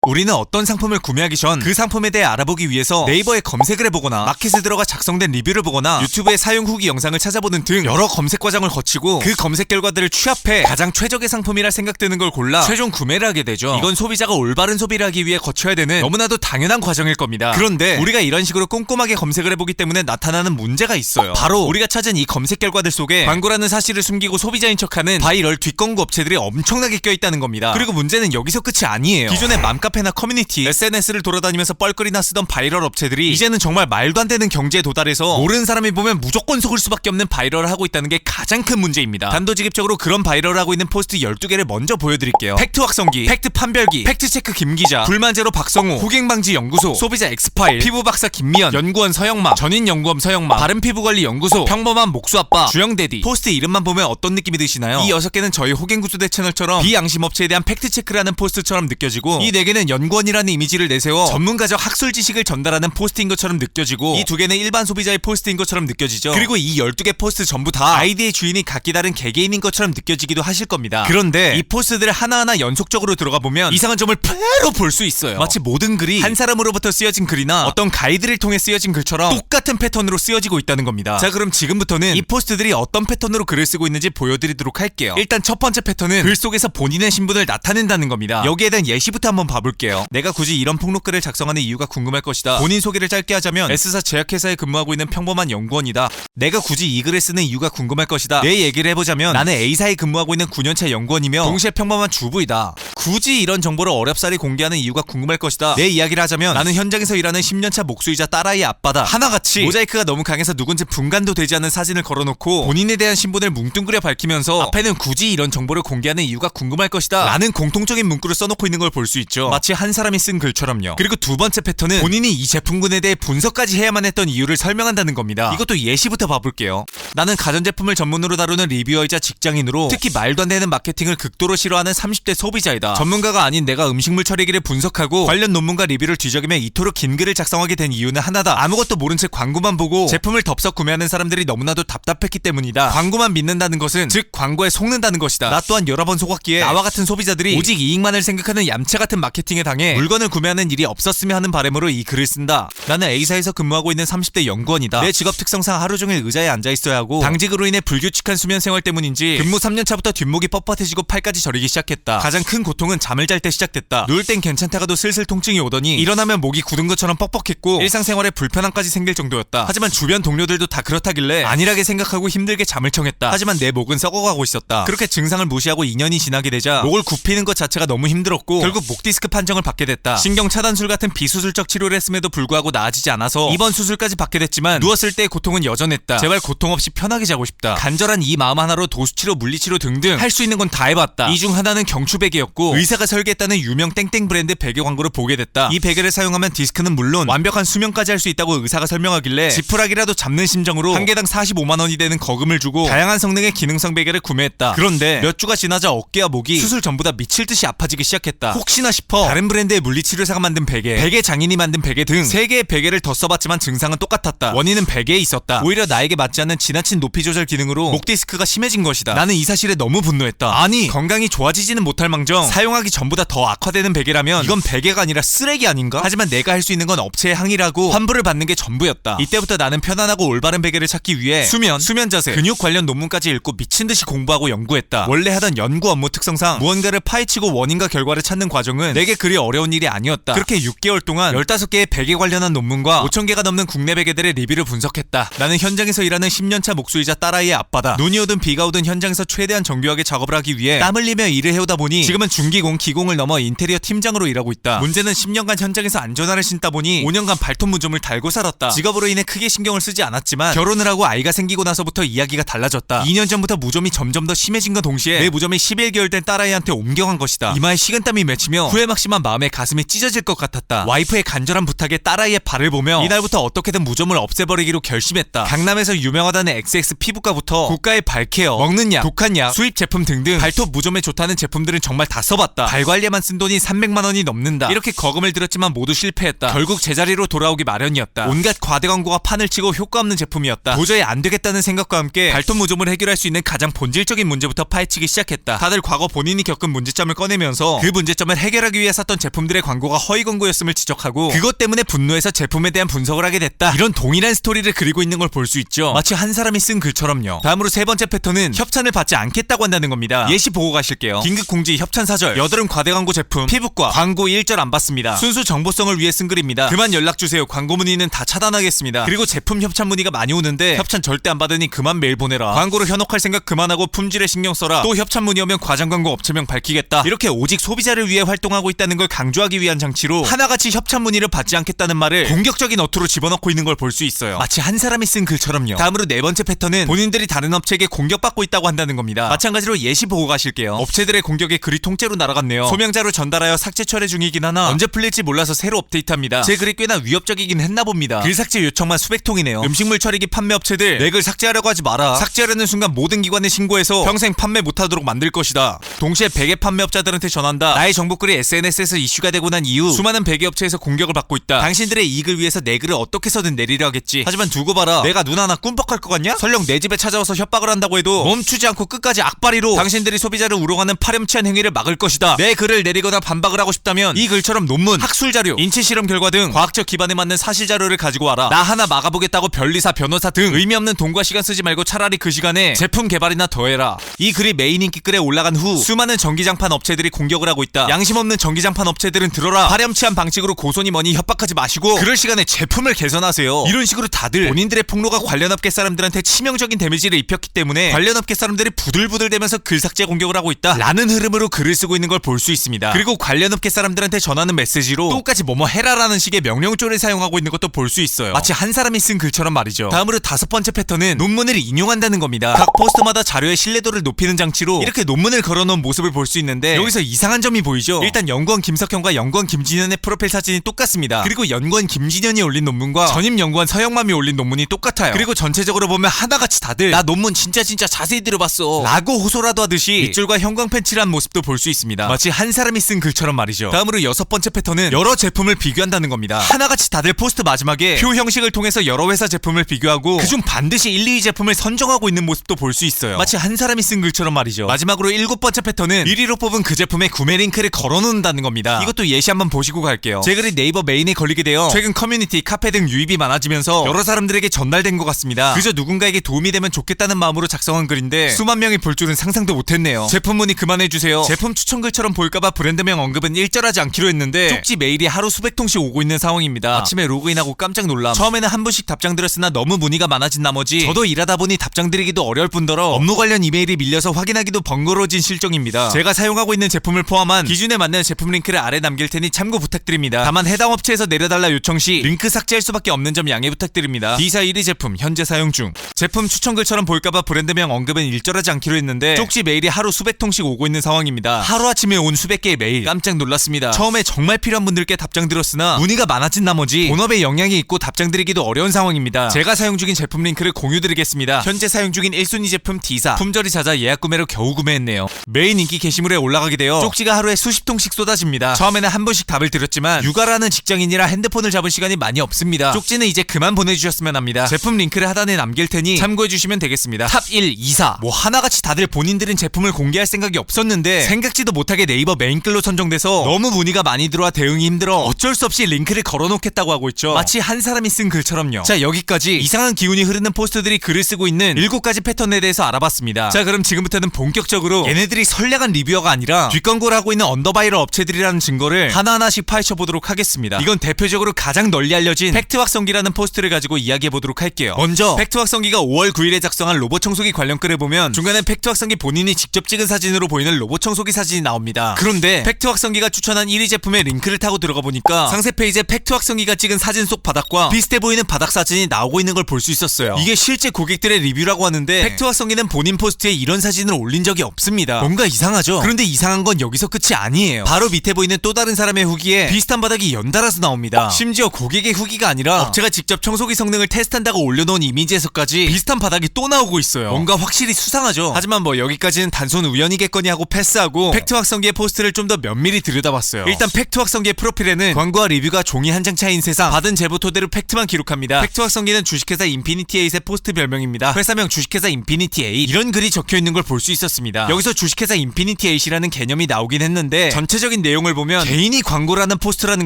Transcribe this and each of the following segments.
우리는 어떤 상품을 구매하기 전 그 상품에 대해 알아보기 위해서 네이버에 검색을 해보거나 마켓에 들어가 작성된 리뷰를 보거나 유튜브의 사용 후기 영상을 찾아보는 등 여러 검색 과정을 거치고 그 검색 결과들을 취합해 가장 최적의 상품이라 생각되는 걸 골라 최종 구매를 하게 되죠. 이건 소비자가 올바른 소비를 하기 위해 거쳐야 되는 너무나도 당연한 과정일 겁니다. 그런데 우리가 이런 식으로 꼼꼼하게 검색을 해보기 때문에 나타나는 문제가 있어요. 바로 우리가 찾은 이 검색 결과들 속에 광고라는 사실을 숨기고 소비자인 척하는 바이럴 뒷광고 업체들이 엄청나게 껴있다는 겁니다. 그리고 문제는 여기서 끝이 아니에요. 기존의 맘카페나 커뮤니티, SNS를 돌아다니면서 뻘거리나 쓰던 바이럴 업체들이 이제는 정말 말도 안 되는 경제에 도달해서 모르는 사람이 보면 무조건 속을 수밖에 없는 바이럴을 하고 있다는 게 가장 큰 문제입니다. 단도직입적으로 그런 바이럴을 하고 있는 포스트 12개를 먼저 보여드릴게요. 팩트 확성기, 팩트 판별기, 팩트체크 김기자, 불만제로 박성호, 호갱방지 연구소, 소비자 엑스파일, 피부박사 김미연, 연구원 서영마, 전인연구원 서영마, 바른피부관리 연구소, 평범한 목수아빠, 주영대디. 포스트 이름만 보면 어떤 느낌이 드시나요? 이 6개는 저희 호갱구조대 채널처럼 비양심업체에 대한 팩트체크를 하는 포스트처럼 느껴지고, 이 4개는 연구원이라는 이미지를 내세워 전문가적 학술 지식을 전달하는 포스트인 것처럼 느껴지고, 이 2개는 일반 소비자의 포스트인 것처럼 느껴지죠. 그리고 이 12개 포스트 전부 다 아이디의 주인이 각기 다른 개개인인 것처럼 느껴지기도 하실 겁니다. 그런데 이 포스트들을 하나하나 연속적으로 들어가 보면 이상한 점을 바로 볼 수 있어요. 마치 모든 글이 한 사람으로부터 쓰여진 글이나 어떤 가이드를 통해 쓰여진 글처럼 똑같은 패턴으로 쓰여지고 있다는 겁니다. 자, 그럼 지금부터는 이 포스트들이 어떤 패턴으로 글을 쓰고 있는지 보여드리도록 할게요. 일단 첫 번째 패턴은 글 속에서 본인의 신분을 나타낸다는 겁니다. 여기에 대한 예시부터 한번 봐볼게요. 내가 굳이 이런 폭로글을 작성하는 이유가 궁금할 것이다. 본인 소개를 짧게 하자면 S사 제약회사에 근무하고 있는 평범한 연구원이다. 내가 굳이 이 글을 쓰는 이유가 궁금할 것이다. 내 얘기를 해보자면 나는 A사에 근무하고 있는 9년차 연구원이며 동시에 평범한 주부이다. 굳이 이런 정보를 어렵사리 공개하는 이유가 궁금할 것이다. 내 이야기를 하자면 나는 현장에서 일하는 10년차 목수이자 딸아이의 아빠다. 하나같이 모자이크가 너무 강해서 누군지 분간도 되지 않는 사진을 걸어놓고 본인에 대한 신분을 뭉뚱그려 밝히면서 앞에는 굳이 이런 정보를 공개하는 이유가 궁금할 것이다 라는 공통적인 문구를 써놓고 있는 걸 볼 수 있죠. 마치 한 사람이 쓴 글처럼요. 그리고 두 번째 패턴은 본인이 이 제품군에 대해 분석까지 해야만 했던 이유를 설명한다는 겁니다. 이것도 예시부터 봐볼게요. 나는 가전제품을 전문으로 다루는 리뷰어이자 직장인으로 특히 말도 안 되는 마케팅을 극도로 싫어하는 30대 소비자이다. 전문가가 아닌 내가 음식물 처리기를 분석하고 관련 논문과 리뷰를 뒤적이며 이토록 긴 글을 작성하게 된 이유는 하나다. 아무것도 모른 채 광고만 보고 제품을 덥석 구매하는 사람들이 너무나도 답답했기 때문이다. 광고만 믿는다는 것은 즉 광고에 속는다는 것이다. 나 또한 여러 번 속았기에 나와 같은 소비자들이 오직 이익만을 생각하는 얌체 같은 마케팅에 당해 물건을 구매하는 일이 없었으면 하는 바람으로 이 글을 쓴다. 나는 A사에서 근무하고 있는 30대 연구원이다. 내 직업 특성상 하루 종일 의자에 앉아 있어야 하고 당직으로 인해 불규칙한 수면 생활 때문인지 근무 3년차부터 뒷목이 뻣뻣해지고 팔까지 저리기 시작했다. 가장 큰 고통은 잠을 잘 때 시작됐다. 누울 땐 괜찮다가도 슬슬 통증이 오더니 일어나면 목이 굳은 것처럼 뻑뻑했고 일상생활에 불편함까지 생길 정도였다. 하지만 주변 동료들도 다 그렇다길래 안일하게 생각하고 힘들게 잠을 청했다. 하지만 내 목은 썩어가고 있었다. 그렇게 증상을 무시하고 2년이 지나게 되자 목을 굽히는 것 자체가 너무 힘들었고 결국 목 디스크 판정을 받게 됐다. 신경 차단술 같은 비수술적 치료를 했음에도 불구하고 나아지지 않아서 이번 수술까지 받게 됐지만 누웠을 때의 고통은 여전했다. 제발 고통 없이 편하게 자고 싶다. 간절한 이 마음 하나로 도수치료, 물리치료 등등 할 수 있는 건 다 해봤다. 이 중 하나는 경추베개였고 의사가 설계했다는 유명 땡땡 브랜드 베개 광고를 보게 됐다. 이 베개를 사용하면 디스크는 물론 완벽한 수면까지 할 수 있다고 의사가 설명하길래 지푸라기라도 잡는 심정으로 한 개당 45만원이 되는 거금을 주고 다양한 성능의 기능성 베개를 구매했다. 그런데 몇 주가 지나자 어깨와 목이 수술 전보다 미칠 듯이 아파지기 시작했다. 혹시나 싶어 다른 브랜드의 물리치료사가 만든 베개 장인이 만든 베개 등 3개의 베개를 더 써봤지만 증상은 똑같았다. 원인은 베개에 있었다. 오히려 나에게 맞지 않는 지나친 높이 조절 기능으로 목 디스크가 심해진 것이다. 나는 이 사실에 너무 분노했다. 아니 건강이 좋아지지는 못할 망정 사용하기 전보다 더 악화되는 베개라면 이건 베개가 아니라 쓰레기 아닌가? 하지만 내가 할 수 있는 건 업체에 항의라고 환불을 받는 게 전부였다. 이때부터 나는 편안하고 올바른 베개를 찾기 위해 수면 자세, 근육 관련 논문까지 읽고 미친듯이 공부하고 연구했다. 원래 하던 연구 업무 특성상 무언가를 파헤치고 원인과 결과를 찾는 과정은 내게 그리 어려운 일이 아니었다. 그렇게 6개월 동안 15개의 베개 관련한 논문과 5,000개가 넘는 국내 베개들의 리뷰를 분석했다. 나는 현장에서 일하는 10년차 목수이자 딸아이의 아빠다. 눈이 오든 비가 오든 현장에서 최대한 정교하게 작업을 하기 위해 땀 흘리며 일을 해오다 보니 지금은 중기공, 기공을 넘어 인테리어 팀장으로 일하고 있다. 문제는 10년간 현장에서 안전화를 신다 보니 5년간 발톱 무좀을 달고 살았다. 직업으로 인해 크게 신경을 쓰지 않았지만 결혼을 하고 아이가 생기고 나서부터 이야기가 달라졌다. 2년 전부터 무좀이 점점 더 심해진과 동시에 내 무좀이 11개월 된 딸아이한테 옮겨간 것이다. 이마에 식은땀이 맺히며 후회 막심한 마음에 가슴이 찢어질 것 같았다. 와이프의 간절한 부탁에 딸아이의 발을 보며 이날부터 어떻게든 무좀을 없애버리기로 결심했다. 강남에서 유명하다는 XX 피부과부터 고가의 발케어, 먹는 약, 독한 약, 수입 제품 등등 발톱 무좀에 좋다는 제품들은 정말 다 써봤다. 발 관리에만 쓴 돈이 300만원이 넘는다. 이렇게 거금을 들였지만 모두 실패했다. 결국 제자리로 돌아오기 마련이었다. 온갖 과대 광고가 판을 치고 효과 없는 제품이었다. 도저히 안 되겠다는 생각과 함께 발톱 무좀을 해결할 수 있는 가장 본질적인 문제부터 파헤치기 시작했다. 다들 과거 본인이 겪은 문제점을 꺼내면서 그 문제점을 해결하기 위해 샀던 제품들의 광고가 허위 광고였음을 지적하고 그것 때문에 분노해서 제품에 대한 분석을 하게 됐다. 이런 동일한 스토리를 그리고 있는 걸 볼 수 있죠. 마치 한 사람이 쓴 글처럼요. 다음으로 세 번째 패턴은 협찬을 받지 않겠다고 한다는 겁니다. 예시 보고 가실게요. 긴급 공지 협찬 사절, 여드름 과대 광고 제품, 피부과 광고 1절 안 받습니다. 순수 정보성을 위해 쓴 글입니다. 그만 연락주세요. 광고 문의는 다 차단하겠습니다. 그리고 제품 협찬 문의가 많이 오는데 협찬 절대 안 받으니 그만 메일 보내라. 광고로 현혹할 생각 그만하고 품질에 신경 써라. 또 협찬 문의 오면 과장 광고 업체명 밝히겠다. 이렇게 오직 소비자를 위해 활동하고 있다는 걸 강조하기 위한 장치로 하나같이 협찬 문의를 받지 않겠다는 말을 공격적인 어투로 집어넣고 있는 걸 볼 수 있어요. 마치 한 사람이 쓴 글처럼요. 다음으로 네 번째 패턴은 본인들이 다른 업체에게 공격받고 있다고 한다는 겁니다. 마찬가지로 예시 보고 가실게요. 업체들의 공격에 글이 통째로 날아갔네요. 소명자로 전달하여 삭제 철회 중이긴 하나 언제 풀릴지 몰라서 새로 업데이트합니다. 제 글이 꽤나 위협적이긴 했나 봅니다. 글 삭제 요청만 수백 통이네요. 음식물 처리기 판매 업체들 내 글 삭제하려고 하지 마라. 삭제하려는 순간 모든 기관에 신고해서 평생 판매 못하도록 만들 것이다. 동시에 베개 판매업자들한테 전한다. 나의 정보글이 SNS에서 이슈가 되고 난 이후 수많은 베개 업체에서 공격을 받고 있다. 당신들의 이익을 위해서 내 글을 어떻게 해서든 내리려 하겠지. 하지만 두고 봐라. 내가 눈 하나 꿈뻑할 것 같냐? 설령 내 집에 찾아와서 협박을 한다고 해도 멈추지 않고 끝까지 악바리로 당신들이 소비자를 우롱하는 파렴치한 행위를 막을 것이다. 내 글을 내리거나 반박을 하고 싶다면 이 글처럼 논문, 학술자료, 인체실험 결과 등 과학적 기반에 맞는 사실자료를 가지고 와라. 나 하나 막아보겠다고 변리사, 변호사 등 의미 없는 돈과 시간 쓰지 말고 차라리 그 시간에 제품 개발이나 더 해라. 이 글이 메인 인기글에 올라간 후 수많은 전기장판 업체들이 공격을 하고 있다. 양심 없는 전기장판 업체들은 들어라. 파렴치한 방식으로 고소니 뭐니 협박하지 마시고 그럴 시간에 제품을 개선하세요. 이런 식으로 다들 본인들의 폭로가 관련 업계 사람들한테 치명적인 데미지를 입혔기 때문에 관련 업계 사람들이 부들부들대면서 글 삭제 공격을 하고 있다 라는 흐름으로 글을 쓰고 있는 걸 볼 수 있습니다. 그리고 관련 업계 사람들한테 전하는 메시지로 똑같이 뭐뭐 해라라는 식의 명령조를 사용하고 있는 것도 볼 수 있어요. 마치 한 사람이 쓴 글처럼 말이죠. 다음으로 다섯 번째 패턴은 논문을 인용한다는 겁니다. 각 포스트마다 자료의 신뢰도를 높이는 장치로 이렇게 논문을 걸어놓은 모습을 볼 수 있는데 여기서 이상한 점이 보이죠. 일단 연구원 김석현과 연구원 김진현의 프로필 사진이 똑같습니다. 그리고 연구원 김진현이 올린 논문과 전임 연구원 서영맘이 올린 논문이 똑같아요. 그리고 전체적으로 보면 하나같이 다들 나 논문 진짜 자세히 들어봤어 라고 호소라도 하듯이 밑줄과 형광펜 칠한 모습도 볼 수 있습니다. 마치 한 사람이 쓴 글처럼 말이죠. 다음으로 여섯 번째 패턴은 여러 제품을 비교한다는 겁니다. 하나같이 다들 포스트 마지막에 표 형식을 통해서 여러 회사 제품을 비교하고 그중 반드시 1, 2위 제품을 선정하고 있는 모습도 볼 수 있어요. 마치 한 사람이 쓴 글처럼 말이죠. 마지막으로 일곱 번째 패턴은 1위로 뽑은 그 제품의 구매 링크를 걸어놓는다는 겁니다. 이것도 예시 한번 보시고 갈게요. 제 글이 네이버 메인에 걸리게 되어 최근 커뮤니티, 카페 등 유입이 많아지면서 여러 사람들에게 전달된 것 같습니다. 그저 누군가에게 도움이 되면 좋겠다는 마음으로 작성한 글인데 수만 명이 볼 줄은 상상도 못했네요. 제품 문의 그만해주세요. 제품 추천글처럼 보일까봐 브랜드명 언급은 일절하지 않기로 했는데 쪽지 메일이 하루 수백 통씩 오고 있는 상황입니다. 아침에 로그인하고 깜짝 놀람. 처음에는 한 분씩 답장 드렸으나 너무 문의가 많아진 나머지 저도 일하다 보니 답장 드리기도 어려울 뿐더러 업무 관련 이메일이 밀려서 확인하기도 번거로워진 실정입니다. 제가 사용하고 있는 제품을 포함한 기준에 맞는 제품 링크를 아래 남길 테니 참고 부탁드립니다. 다만 해당 업체에서 내려달라 요청 시 링크 삭제할 수밖에 없는 점 양해 부탁드립니다. D사 1위 제품 현재 사용 중. 제품 추천글처럼 보일까봐 브랜드명 언급은 일절하지 않기로 했는데 쪽지 메일이 하루 수백 통씩 오고 있는 상황입니다. 하루아침에 온 수백 개의 메일 깜짝 놀랐습니다. 처음에 정말 필요한 분들께 답장 드렸으나 문의가 많아진 나머지 본업에 영향이 있고 답장 드리기도 어려운 상황입니다. 제가 사용 중인 제품 링크를 공유드리겠습니다. 현재 사용 중인 1순위 제품 D사 품절이 잦아 예약 구매로 겨우 구매했네요. 메인 인기 게시물에 올라가게 되어 쪽지가 하루에 수십 통씩 쏟아집니다. 처음에는 한 번씩 답을 드렸지만 육아라는 직장인이라 핸드폰을 잡을 시간이 많이 없습니다. 쪽지는 이제 그만 보내주셨으면 합니다. 제품 링크를 하단에 남길 테니 참고해주시면 되겠습니다. 탑 1, 2사 뭐 하나같이 다들 본인들은 제품을 공개할 생각이 없었는데 생각지도 못하게 네이버 메인글로 선정돼서 너무 문의가 많이 들어와 대응이 힘들어 어쩔 수 없이 링크를 걸어놓겠다고 하고 있죠. 마치 한 사람이 쓴 글처럼요. 자, 여기까지 이상한 기운이 흐르는 포스트들이 글을 쓰고 있는 7가지 패턴에 대해서 알아봤습니다. 자, 그럼 지금부터는 본격적으로 얘네들이 선량한 리뷰어가 아니라 뒷광고를 하고 있는 언더바이럴 업체들이라는 증거를 하나하나씩 파헤쳐보도록 하겠습니다. 이건 대표적으로 가장 널리 알려진 팩트 확성기라는 포스트를 가지고 이야기해보도록 할게요. 먼저 팩트 확성기가 5월 9일에 작성한 로봇 청소기 관련 글을 보면 중간에 팩트 확성기 본인이 직접 찍은 사진으로 보이는 로봇 청소기 사진이 나옵니다. 그런데 팩트 확성기가 추천한 1위 제품의 링크를 타고 들어가 보니까 상세 페이지에 팩트 확성기가 찍은 사진 속 바닥과 비슷해 보이는 바닥 사진이 나오고 있는 걸 볼 수 있었어요. 이게 실제 고객들의 리뷰라고 하는데 팩트 확성기는 본인 포스트에 이런 사진을 올린 적이 없습니다. 뭔가 이상하죠? 그런데 이상한 건 여기서 끝이 아니에요. 바로 밑에 보이는 또 다른 사람의 후기에 비슷한 바닥이 연달아서 나옵니다. 심지어 고객의 후기가 아니라 업체가 직접 청소기 성능을 테스트한다고 올려놓은 이미지에서까지 비슷한 바닥이 또 나오고 있어요. 뭔가 확실히 수상하죠? 하지만 뭐 여기까지는 단순 우연이겠거니 하고 패스하고 팩트 확성기의 포스트를 좀 더 면밀히 들여다봤어요. 일단 팩트 확성기의 프로필에는 광고와 리뷰가 종이 한 장 차이인 세상 받은 제보 토대로 팩트만 기록합니다. 팩트 확성기는 주식회사 인피니티 에잇의 포스트 별명입니다. 회사명 주식회사 인피니티 에잇 이런 글이 적혀있는 걸 볼 수 있었습니다. 여기서 주식회사 인피니티 에잇이라는 개념이 나오긴 했는데 전체적인 구체적인 내용을 보면 개인이 광고를 하는 포스트라는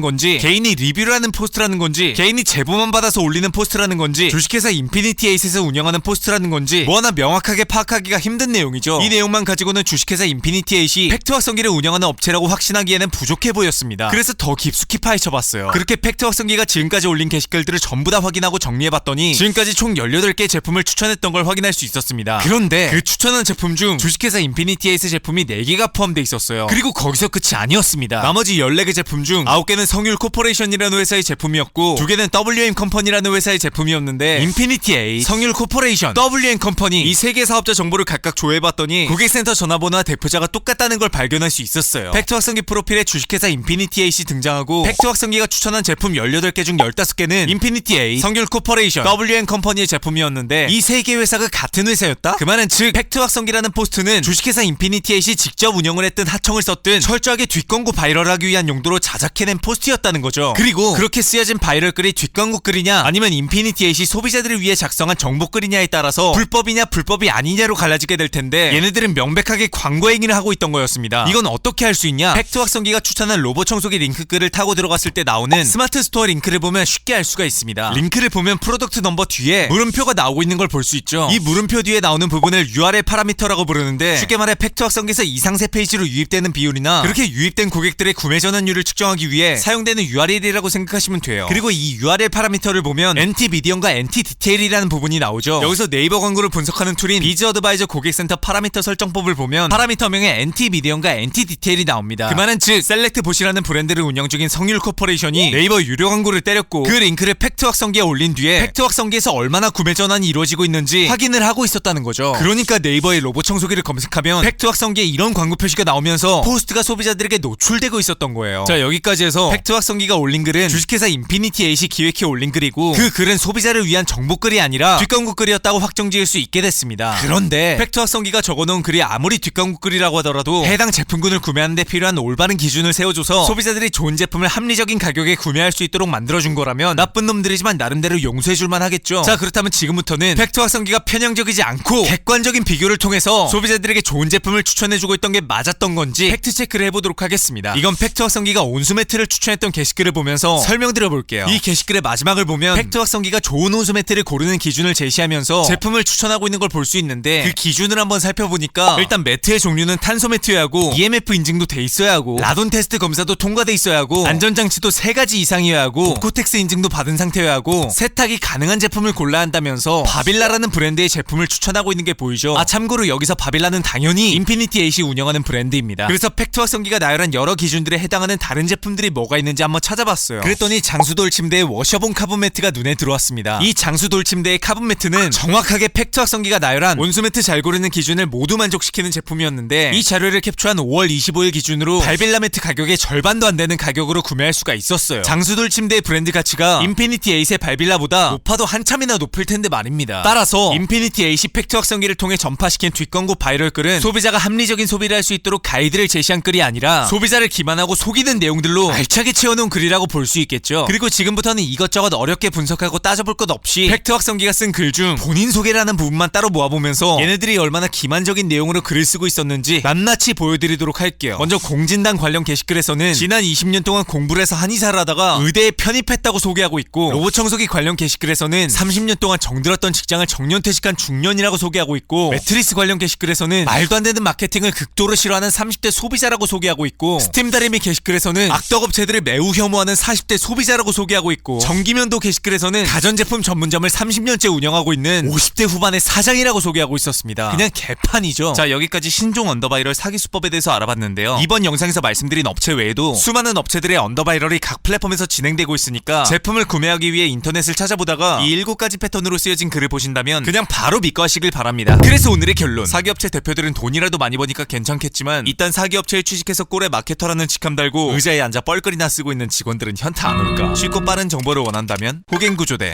건지, 개인이 리뷰를 하는 포스트라는 건지, 개인이 제보만 받아서 올리는 포스트라는 건지, 주식회사 인피니티 에이스에서 운영하는 포스트라는 건지 뭐 하나 명확하게 파악하기가 힘든 내용이죠. 이 내용만 가지고는 주식회사 인피니티 에이시 팩트 확성기를 운영하는 업체라고 확신하기에는 부족해 보였습니다. 그래서 더 깊숙이 파헤쳐봤어요. 그렇게 팩트 확성기가 지금까지 올린 게시글들을 전부 다 확인하고 정리해봤더니 지금까지 총 18개의 제품을 추천했던 걸 확인할 수 있었습니다. 그런데 그 추천한 제품 중 주식회사 인피니티 에이스 제품이 4개가 포함되어 있었어요. 그리고 거기서 끝이 아니었습니다. 나머지 14개 제품 중 9개는 성율 코퍼레이션이라는 회사의 제품이었고 2개는 WM 컴퍼니라는 회사의 제품이었는데 인피니티 에이스, 성율 코퍼레이션, WM 컴퍼니 이 3개 사업자 정보를 각각 조회해봤더니 고객센터 전화번호와 대표자가 똑같다는 걸 발견할 수 있었어요. 팩트 확성기 프로필에 주식회사 인피니티 에이스 등장하고 팩트 확성기가 추천한 제품 18개 중 15개는 인피니티 에이스, 성율 코퍼레이션, WM 컴퍼니의 제품이었는데 이 3개 회사가 같은 회사였다? 그 말은 즉 팩트 확성기라는 포스트는 주식회사 인피니티 에이스 직접 운영을 했든 하청을 썼든 철저하게 뒷광고 바이럴하기 위한 용도로 자작해낸 포스트였다는 거죠. 그리고 그렇게 쓰여진 바이럴 글이 뒷광고 글이냐 아니면 인피니티 에이스 소비자들을 위해 작성한 정보 글이냐에 따라서 불법이냐 불법이 아니냐로 갈라지게 될 텐데 얘네들은 명백하게 광고 행위를 하고 있던 거였습니다. 이건 어떻게 할 수 있냐? 팩트 확성기가 추천한 로봇 청소기 링크 글을 타고 들어갔을 때 나오는 스마트 스토어 링크를 보면 쉽게 알 수가 있습니다. 링크를 보면 프로덕트 넘버 뒤에 물음표가 나오고 있는 걸 볼 수 있죠. 이 물음표 뒤에 나오는 부분을 URL 파라미터라고 부르는데 쉽게 말해 팩트 확성기에서 이상세 페이지로 유입되는 비율이나 그렇게 유입된 고객들의 구매 전환율을 측정하기 위해 사용되는 URL이라고 생각하시면 돼요. 그리고 이 URL 파라미터를 보면 NT 미디엄과 NT 디테일이라는 부분이 나오죠. 여기서 네이버 광고를 분석하는 툴인 비즈 어드바이저 고객센터 파라미터 설정법을 보면 파라미터명에 NT 미디엄과 NT 디테일이 나옵니다. 그 말은 즉 셀렉트 봇이라는 브랜드를 운영 중인 성율 코퍼레이션이 네이버 유료 광고를 때렸고 그 링크를 팩트 확성기에 올린 뒤에 팩트 확성기에서 얼마나 구매 전환이 이루어지고 있는지 확인을 하고 있었다는 거죠. 그러니까 네이버의 로봇 청소기를 검색하면 팩트 확성기에 이런 광고 표시가 나오면서 포스트가 소비자들에게 노출되고 있었던 거예요. 자, 여기까지 해서 팩트 확성기가 올린 글은 주식회사 인피니티 에이시 기획해 올린 글이고 그 글은 소비자를 위한 정보글이 아니라 뒷광고 글이었다고 확정지을 수 있게 됐습니다. 그런데 팩트 확성기가 적어놓은 글이 아무리 뒷광고 글이라고 하더라도 해당 제품군을 구매하는 데 필요한 올바른 기준을 세워줘서 소비자들이 좋은 제품을 합리적인 가격에 구매할 수 있도록 만들어준 거라면 나쁜 놈들이지만 나름대로 용서해줄만 하겠죠. 자, 그렇다면 지금부터는 팩트 확성기가 편향적이지 않고 객관적인 비교를 통해서 소비자들에게 좋은 제품을 추천해주고 있던 게 맞았던 건지 팩트체크를 해보도록 하겠습니다. 이건 팩트 확성기가 온수매트를 추천했던 게시글을 보면서 설명드려볼게요. 이 게시글의 마지막을 보면 팩트 확성기가 좋은 온수매트를 고르는 기준을 제시하면서 제품을 추천하고 있는 걸 볼 수 있는데 그 기준을 한번 살펴보니까 일단 매트의 종류는 탄소 매트여야 하고 EMF 인증도 돼 있어야 하고 라돈 테스트 검사도 통과돼 있어야 하고 안전장치도 3가지 이상이어야 하고 오코텍스 인증도 받은 상태여야 하고 세탁이 가능한 제품을 골라야 한다면서 바빌라라는 브랜드의 제품을 추천하고 있는 게 보이죠. 아, 참고로 여기서 바빌라는 당연히 인피니티 에이시 운영하는 브랜드입니다. 그래서 팩트 확성기가 나열한 여러 기준들에 해당하는 다른 제품들이 뭐가 있는지 한번 찾아봤어요. 그랬더니 장수돌 침대의 워셔본 카본 매트가 눈에 들어왔습니다. 이 장수돌 침대의 카본 매트는 정확하게 팩트 확성기가 나열한 온수매트 잘 고르는 기준을 모두 만족시키는 제품이었는데 이 자료를 캡처한 5월 25일 기준으로 발빌라 매트 가격의 절반도 안 되는 가격으로 구매할 수가 있었어요. 장수돌 침대의 브랜드 가치가 인피니티 에이스의 발빌라보다 높아도 한참이나 높을 텐데 말입니다. 따라서 인피니티 에이시 팩트 확성기를 통해 전파시킨 뒷광고 바이럴 글은 소비자가 합리적인 소비를 할 수 있도록 가이드를 제시한 글이 아니라 소비자를 기만하고 속이는 내용들로 알차게 채워놓은 글이라고 볼 수 있겠죠. 그리고 지금부터는 이것저것 어렵게 분석하고 따져볼 것 없이 팩트 확성기가 쓴 글 중 본인 소개라는 부분만 따로 모아보면서 얘네들이 얼마나 기만적인 내용으로 글을 쓰고 있었는지 낱낱이 보여드리도록 할게요. 먼저 공진단 관련 게시글에서는 지난 20년 동안 공부를 해서 한의사를 하다가 의대에 편입했다고 소개하고 있고 로봇 청소기 관련 게시글에서는 30년 동안 정들었던 직장을 정년퇴직한 중년이라고 소개하고 있고 매트리스 관련 게시글에서는 말도 안 되는 마케팅을 극도로 싫어하는 30대 소비자라고 소개하고 있고 스팀 다리미 게시글에서는 악덕업체들을 매우 혐오하는 40대 소비자라고 소개하고 있고 정기면도 게시글에서는 가전제품 전문점을 30년째 운영하고 있는 50대 후반의 사장이라고 소개하고 있었습니다. 그냥 개판이죠. 자, 여기까지 신종 언더바이럴 사기 수법에 대해서 알아봤는데요. 이번 영상에서 말씀드린 업체 외에도 수많은 업체들의 언더바이럴이 각 플랫폼에서 진행되고 있으니까 제품을 구매하기 위해 인터넷을 찾아보다가 이 7가지 패턴으로 쓰여진 글을 보신다면 그냥 바로 믿고 하시길 바랍니다. 그래서 오늘의 결론, 사기업체 대표들은 돈이라도 많이 버니까 괜찮겠지만 이딴 사기업체에 취직해서 꼴에 마케터라는 직함 달고 의자에 앉아 뻘거리나 쓰고 있는 직원들은 현타 안 올까? 쉽고 빠른 정보를 원한다면 호갱구조대